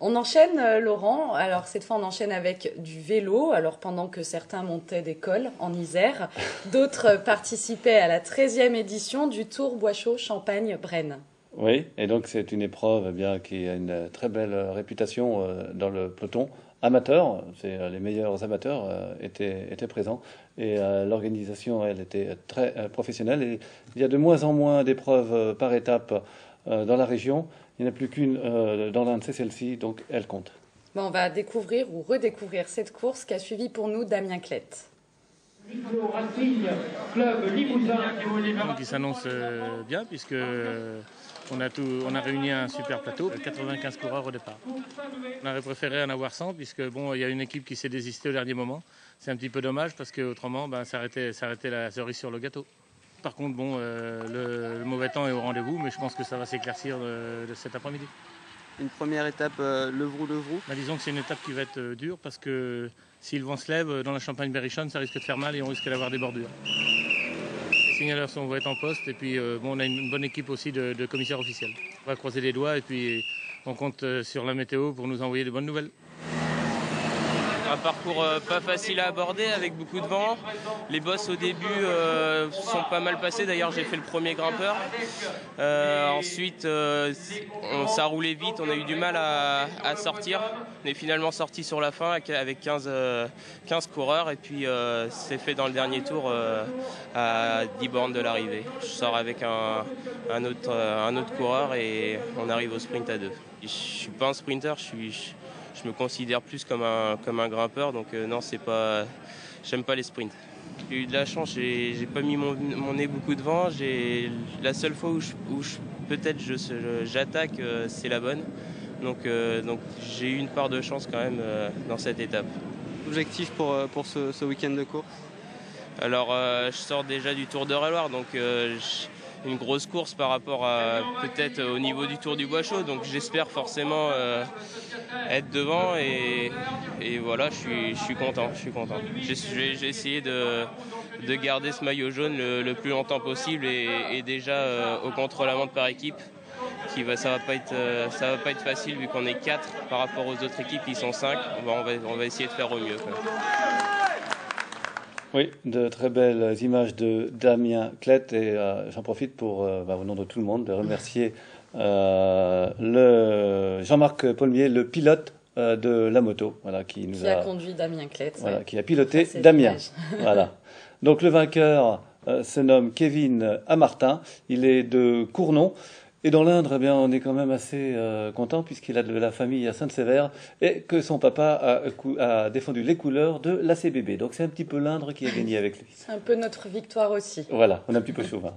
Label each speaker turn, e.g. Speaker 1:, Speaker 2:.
Speaker 1: On enchaîne, Laurent. Alors, cette fois, on enchaîne avec du vélo. Alors, pendant que certains montaient des cols en Isère, d'autres participaient à la 13e édition du Tour Boischaud-Champagne-Brenne.
Speaker 2: Oui, et donc c'est une épreuve qui a une très belle réputation dans le peloton amateur. Les meilleurs amateurs étaient présents et l'organisation, elle, était très professionnelle. Et il y a de moins en moins d'épreuves par étape dans la région. Il n'y en a plus qu'une dans l'Inde, c'est celle-ci, donc elle compte.
Speaker 1: Bon, on va découvrir ou redécouvrir cette course qu'a suivi pour nous Damien Clette.
Speaker 3: Club Limousin. Donc il s'annonce bien puisque on a réuni un super plateau, 95 coureurs au départ. On aurait préféré en avoir 100 puisque bon, il y a une équipe qui s'est désistée au dernier moment. C'est un petit peu dommage parce qu'autrement, ça aurait été la cerise sur le gâteau. Par contre, bon, le mauvais temps est au rendez-vous, mais je pense que ça va s'éclaircir de cet après-midi.
Speaker 4: Une première étape, Levroux-Levroux.
Speaker 3: Disons que c'est une étape qui va être dure parce que si le vent se lève dans la Champagne-Berrichonne, ça risque de faire mal et on risque d'avoir des bordures. Les signaleurs vont être en poste et puis on a une bonne équipe aussi de commissaires officiels. On va croiser les doigts et puis on compte sur la météo pour nous envoyer de bonnes nouvelles.
Speaker 5: Un parcours pas facile à aborder avec beaucoup de vent. Les bosses au début sont pas mal passées. D'ailleurs, j'ai fait le premier grimpeur. Ensuite, ça a roulé vite. On a eu du mal à sortir. On est finalement sorti sur la fin avec 15 coureurs. Et puis, c'est fait dans le dernier tour à 10 bornes de l'arrivée. Je sors avec un autre coureur et on arrive au sprint à deux. Je suis pas un sprinter. Je me considère plus comme un grimpeur, donc non, j'aime pas les sprints. J'ai eu de la chance, j'ai pas mis mon nez beaucoup devant. La seule fois où peut-être j'attaque, c'est la bonne. Donc j'ai eu une part de chance quand même dans cette étape.
Speaker 4: Objectif pour ce week-end de course?
Speaker 5: Alors je sors déjà du Tour de Loire, donc une grosse course par rapport à peut-être au niveau du Tour du Boischaud, donc j'espère forcément être devant et voilà, je suis content. J'ai essayé de garder ce maillot jaune le plus longtemps possible et déjà au contre-la-montre par équipe, ça va pas être facile vu qu'on est 4 par rapport aux autres équipes qui sont 5. On va essayer de faire au mieux quand même.
Speaker 2: Oui, de très belles images de Damien Clette et j'en profite pour, au nom de tout le monde, de remercier Jean-Marc Paulmier, le pilote de la moto, qui
Speaker 1: a conduit Damien Clette.
Speaker 2: Voilà, qui a piloté Damien. Voilà. Donc le vainqueur se nomme Kevin Amartin, il est de Cournon. Et dans l'Indre, on est quand même assez content puisqu'il a de la famille à Sainte-Sévère et que son papa a défendu les couleurs de l'ACBB. Donc c'est un petit peu l'Indre qui a gagné avec lui.
Speaker 1: C'est un peu notre victoire aussi.
Speaker 2: Voilà, on est un petit peu chauvin.